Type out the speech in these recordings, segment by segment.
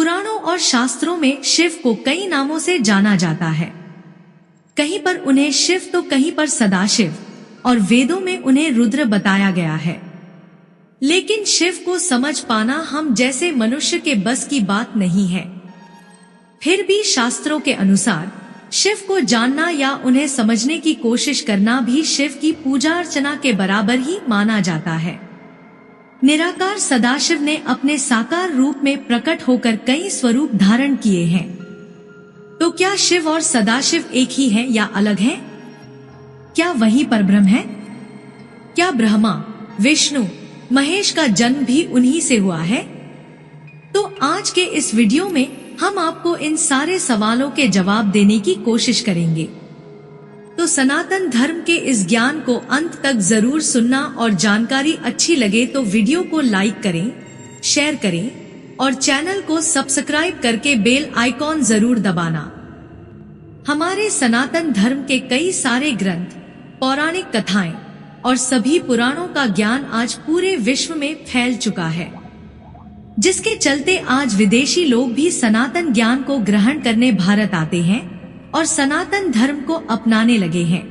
पुराणों और शास्त्रों में शिव को कई नामों से जाना जाता है। कहीं पर उन्हें शिव तो कहीं पर सदाशिव, और वेदों में उन्हें रुद्र बताया गया है। लेकिन शिव को समझ पाना हम जैसे मनुष्य के बस की बात नहीं है। फिर भी शास्त्रों के अनुसार शिव को जानना या उन्हें समझने की कोशिश करना भी शिव की पूजा अर्चना के बराबर ही माना जाता है। निराकार सदाशिव ने अपने साकार रूप में प्रकट होकर कई स्वरूप धारण किए हैं। तो क्या शिव और सदाशिव एक ही हैं या अलग हैं? क्या वही परब्रह्म है? क्या ब्रह्मा, विष्णु, महेश का जन्म भी उन्हीं से हुआ है? तो आज के इस वीडियो में हम आपको इन सारे सवालों के जवाब देने की कोशिश करेंगे। तो सनातन धर्म के इस ज्ञान को अंत तक जरूर सुनना, और जानकारी अच्छी लगे तो वीडियो को लाइक करें, शेयर करें और चैनल को सब्सक्राइब करके बेल आइकॉन जरूर दबाना। हमारे सनातन धर्म के कई सारे ग्रंथ, पौराणिक कथाएं और सभी पुराणों का ज्ञान आज पूरे विश्व में फैल चुका है, जिसके चलते आज विदेशी लोग भी सनातन ज्ञान को ग्रहण करने भारत आते हैं और सनातन धर्म को अपनाने लगे हैं,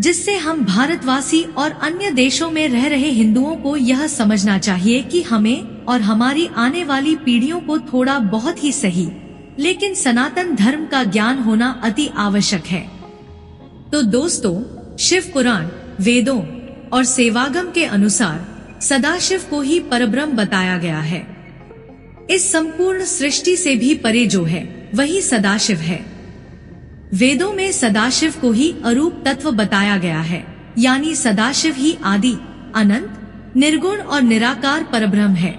जिससे हम भारतवासी और अन्य देशों में रह रहे हिंदुओं को यह समझना चाहिए कि हमें और हमारी आने वाली पीढ़ियों को थोड़ा बहुत ही सही लेकिन सनातन धर्म का ज्ञान होना अति आवश्यक है। तो दोस्तों, शिव पुराण, वेदों और सेवागम के अनुसार सदाशिव को ही परब्रह्म बताया गया है। इस संपूर्ण सृष्टि से भी परे जो है वही सदाशिव है। वेदों में सदाशिव को ही अरूप तत्व बताया गया है, यानी सदाशिव ही आदि, अनंत, निर्गुण और निराकार परब्रह्म है।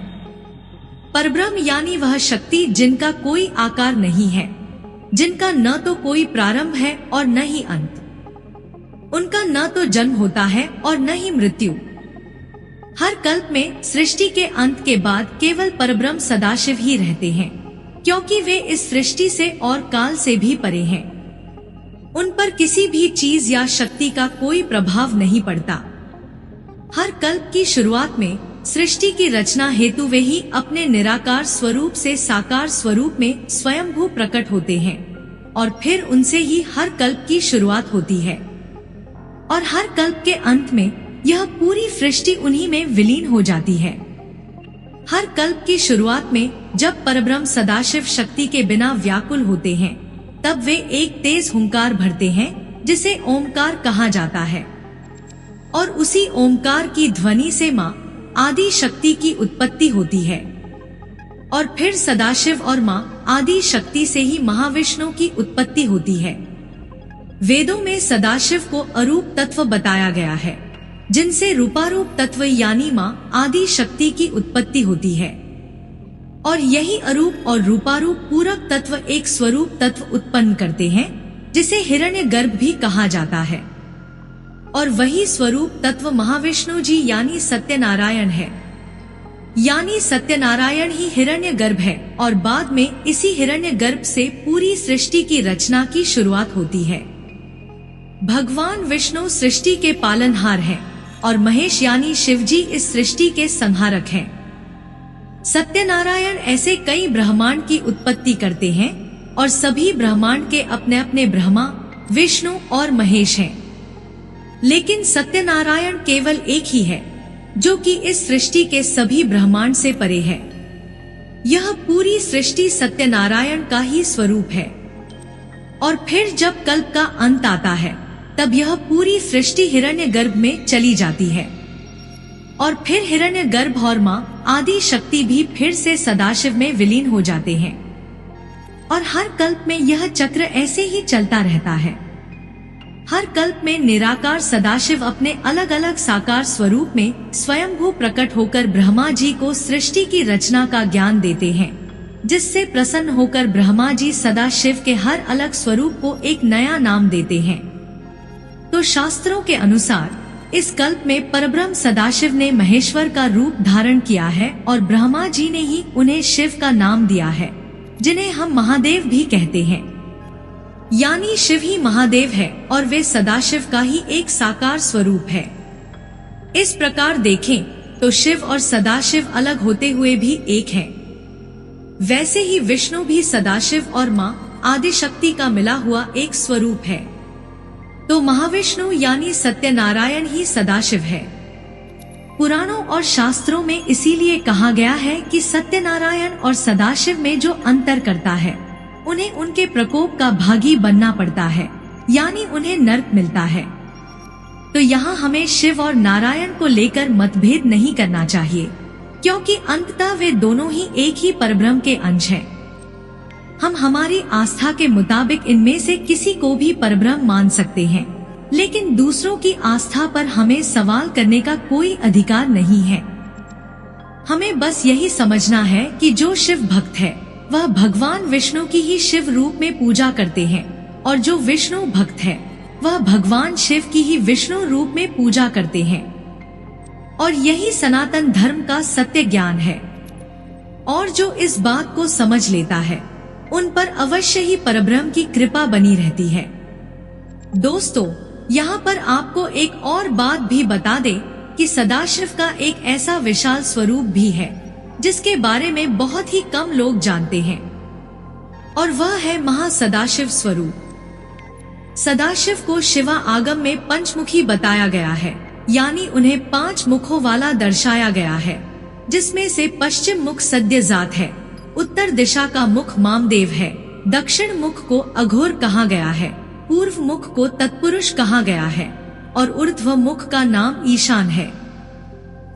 परब्रह्म यानी वह शक्ति जिनका कोई आकार नहीं है, जिनका न तो कोई प्रारंभ है और न ही अंत, उनका न तो जन्म होता है और न ही मृत्यु। हर कल्प में सृष्टि के अंत के बाद केवल परब्रह्म सदाशिव ही रहते हैं, क्योंकि वे इस सृष्टि से और काल से भी परे हैं। उन पर किसी भी चीज या शक्ति का कोई प्रभाव नहीं पड़ता। हर कल्प की शुरुआत में सृष्टि की रचना हेतु वे ही अपने निराकार स्वरूप से साकार स्वरूप में स्वयंभू प्रकट होते हैं, और फिर उनसे ही हर कल्प की शुरुआत होती है, और हर कल्प के अंत में यह पूरी सृष्टि उन्हीं में विलीन हो जाती है। हर कल्प की शुरुआत में जब परब्रह्म सदाशिव शक्ति के बिना व्याकुल होते हैं, तब वे एक तेज हुंकार भरते हैं, जिसे ओमकार कहा जाता है, और उसी ओमकार की ध्वनि से माँ आदि शक्ति की उत्पत्ति होती है, और फिर सदाशिव और माँ आदि शक्ति से ही महाविष्णु की उत्पत्ति होती है। वेदों में सदाशिव को अरूप तत्व बताया गया है, जिनसे रूपारूप तत्व यानी माँ आदि शक्ति की उत्पत्ति होती है, और यही अरूप और रूपारूप पूरक तत्व एक स्वरूप तत्व उत्पन्न करते हैं, जिसे हिरण्यगर्भ भी कहा जाता है, और वही स्वरूप तत्व महाविष्णु जी यानी सत्यनारायण है। यानी सत्यनारायण ही हिरण्यगर्भ है, और बाद में इसी हिरण्यगर्भ से पूरी सृष्टि की रचना की शुरुआत होती है। भगवान विष्णु सृष्टि के पालनहार हैं, और महेश यानी शिवजी इस सृष्टि के संहारक हैं। सत्यनारायण ऐसे कई ब्रह्मांड की उत्पत्ति करते हैं, और सभी ब्रह्मांड के अपने अपने ब्रह्मा, विष्णु और महेश हैं। लेकिन सत्यनारायण केवल एक ही है, जो कि इस सृष्टि के सभी ब्रह्मांड से परे है। यह पूरी सृष्टि सत्यनारायण का ही स्वरूप है, और फिर जब कल्प का अंत आता है, तब यह पूरी सृष्टि हिरण्यगर्भ में चली जाती है, और फिर हिरण्यगर्भ और माँ आदि शक्ति भी फिर से सदाशिव में विलीन हो जाते हैं, और हर कल्प में यह चक्र ऐसे ही चलता रहता है। हर कल्प में निराकार सदाशिव अपने अलग अलग साकार स्वरूप में स्वयंभू प्रकट होकर ब्रह्मा जी को सृष्टि की रचना का ज्ञान देते हैं, जिससे प्रसन्न होकर ब्रह्मा जी सदाशिव के हर अलग स्वरूप को एक नया नाम देते हैं। तो शास्त्रों के अनुसार इस कल्प में परब्रह्म सदाशिव ने महेश्वर का रूप धारण किया है, और ब्रह्मा जी ने ही उन्हें शिव का नाम दिया है, जिन्हें हम महादेव भी कहते हैं। यानी शिव ही महादेव है, और वे सदाशिव का ही एक साकार स्वरूप है। इस प्रकार देखें तो शिव और सदाशिव अलग होते हुए भी एक हैं। वैसे ही विष्णु भी सदाशिव और माँ आदिशक्ति का मिला हुआ एक स्वरूप है। तो महाविष्णु यानी सत्यनारायण ही सदाशिव है। पुराणों और शास्त्रों में इसीलिए कहा गया है कि सत्यनारायण और सदाशिव में जो अंतर करता है उन्हें उनके प्रकोप का भागी बनना पड़ता है, यानी उन्हें नरक मिलता है। तो यहाँ हमें शिव और नारायण को लेकर मतभेद नहीं करना चाहिए, क्योंकि अंततः वे दोनों ही एक ही परब्रह्म के अंश हैं। हम हमारी आस्था के मुताबिक इनमें से किसी को भी परब्रह्म मान सकते हैं, लेकिन दूसरों की आस्था पर हमें सवाल करने का कोई अधिकार नहीं है। हमें बस यही समझना है कि जो शिव भक्त है वह भगवान विष्णु की ही शिव रूप में पूजा करते हैं, और जो विष्णु भक्त है वह भगवान शिव की ही विष्णु रूप में पूजा करते हैं। और यही सनातन धर्म का सत्य ज्ञान है। और जो इस बात को समझ लेता है उन पर अवश्य ही परब्रह्म की कृपा बनी रहती है। दोस्तों, यहाँ पर आपको एक और बात भी बता दें कि सदाशिव का एक ऐसा विशाल स्वरूप भी है जिसके बारे में बहुत ही कम लोग जानते हैं, और वह है महासदाशिव स्वरूप। सदाशिव को शिवा आगम में पंचमुखी बताया गया है, यानी उन्हें 5 मुखों वाला दर्शाया गया है, जिसमें से पश्चिम मुख सद्यजात है, उत्तर दिशा का मुख मामदेव है, दक्षिण मुख को अघोर कहा गया है, पूर्व मुख को तत्पुरुष कहा गया है, और ऊर्ध्व मुख का नाम ईशान है।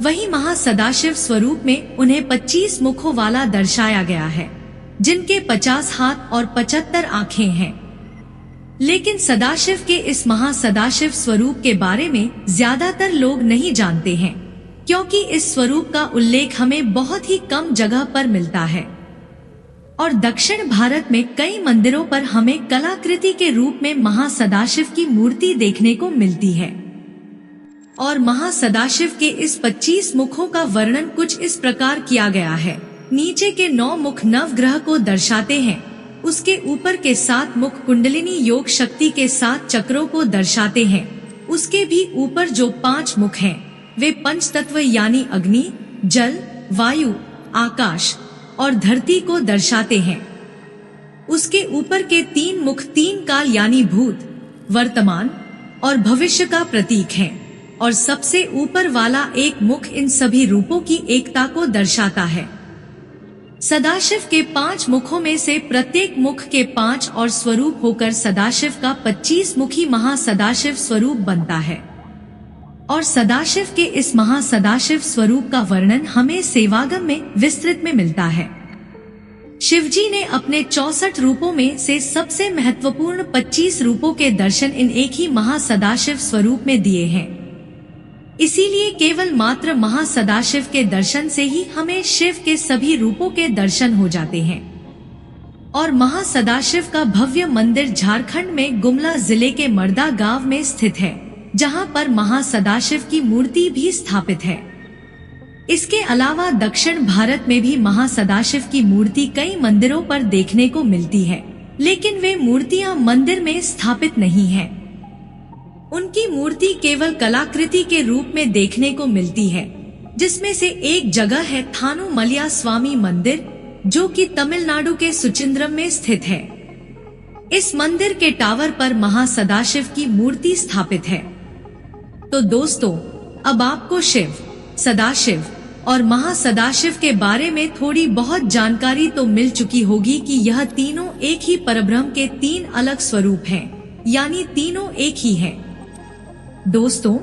वही महासदाशिव स्वरूप में उन्हें 25 मुखों वाला दर्शाया गया है, जिनके 50 हाथ और 75 आँखें हैं। लेकिन सदाशिव के इस महासदाशिव स्वरूप के बारे में ज्यादातर लोग नहीं जानते हैं, क्योंकि इस स्वरूप का उल्लेख हमें बहुत ही कम जगह पर मिलता है। और दक्षिण भारत में कई मंदिरों पर हमें कलाकृति के रूप में महासदाशिव की मूर्ति देखने को मिलती है। और महासदाशिव के इस 25 मुखों का वर्णन कुछ इस प्रकार किया गया है। नीचे के 9 मुख नवग्रह को दर्शाते हैं, उसके ऊपर के 7 मुख कुंडलिनी योग शक्ति के 7 चक्रों को दर्शाते हैं, उसके भी ऊपर जो 5 मुख हैं वे पंच तत्व यानी अग्नि, जल, वायु, आकाश और धरती को दर्शाते हैं। उसके ऊपर के 3 मुख 3 काल यानी भूत, वर्तमान और भविष्य का प्रतीक हैं, और सबसे ऊपर वाला एक मुख इन सभी रूपों की एकता को दर्शाता है। सदाशिव के 5 मुखों में से प्रत्येक मुख के 5 और स्वरूप होकर सदाशिव का 25 मुखी महासदाशिव स्वरूप बनता है। और सदाशिव के इस महासदाशिव स्वरूप का वर्णन हमें सेवागम में विस्तृत में मिलता है। शिवजी ने अपने 64 रूपों में से सबसे महत्वपूर्ण 25 रूपों के दर्शन इन एक ही महासदाशिव स्वरूप में दिए हैं। इसीलिए केवल मात्र महासदाशिव के दर्शन से ही हमें शिव के सभी रूपों के दर्शन हो जाते हैं। और महासदाशिव का भव्य मंदिर झारखंड में गुमला जिले के मर्दा गांव में स्थित है, जहां पर महासदाशिव की मूर्ति भी स्थापित है। इसके अलावा दक्षिण भारत में भी महासदाशिव की मूर्ति कई मंदिरों पर देखने को मिलती है, लेकिन वे मूर्तियां मंदिर में स्थापित नहीं हैं। उनकी मूर्ति केवल कलाकृति के रूप में देखने को मिलती है, जिसमें से एक जगह है थानुमलिया स्वामी मंदिर, जो कि तमिलनाडु के सुचिंद्रम में स्थित है। इस मंदिर के टावर पर महासदाशिव की मूर्ति स्थापित है। तो दोस्तों, अब आपको शिव, सदाशिव और महासदाशिव के बारे में थोड़ी बहुत जानकारी तो मिल चुकी होगी कि यह तीनों एक ही परब्रह्म के 3 अलग स्वरूप हैं, यानी तीनों एक ही हैं। दोस्तों,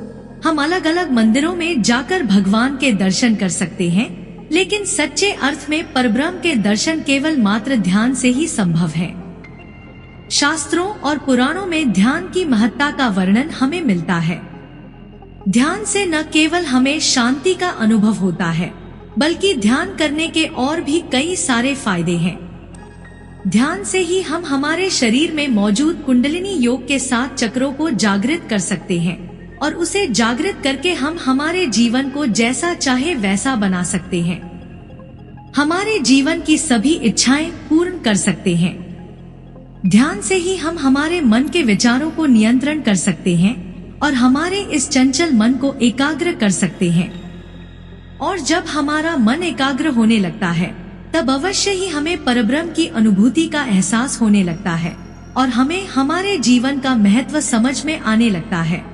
हम अलग अलग मंदिरों में जाकर भगवान के दर्शन कर सकते हैं, लेकिन सच्चे अर्थ में परब्रह्म के दर्शन केवल मात्र ध्यान से ही संभव है। शास्त्रों और पुराणों में ध्यान की महत्ता का वर्णन हमें मिलता है। ध्यान से न केवल हमें शांति का अनुभव होता है, बल्कि ध्यान करने के और भी कई सारे फायदे हैं। ध्यान से ही हम हमारे शरीर में मौजूद कुंडलिनी योग के 7 चक्रों को जागृत कर सकते हैं, और उसे जागृत करके हम हमारे जीवन को जैसा चाहे वैसा बना सकते हैं। हमारे जीवन की सभी इच्छाएं पूर्ण कर सकते हैं। ध्यान से ही हम हमारे मन के विचारों को नियंत्रण कर सकते हैं और हमारे इस चंचल मन को एकाग्र कर सकते हैं। और जब हमारा मन एकाग्र होने लगता है तब अवश्य ही हमें परब्रह्म की अनुभूति का एहसास होने लगता है और हमें हमारे जीवन का महत्व समझ में आने लगता है।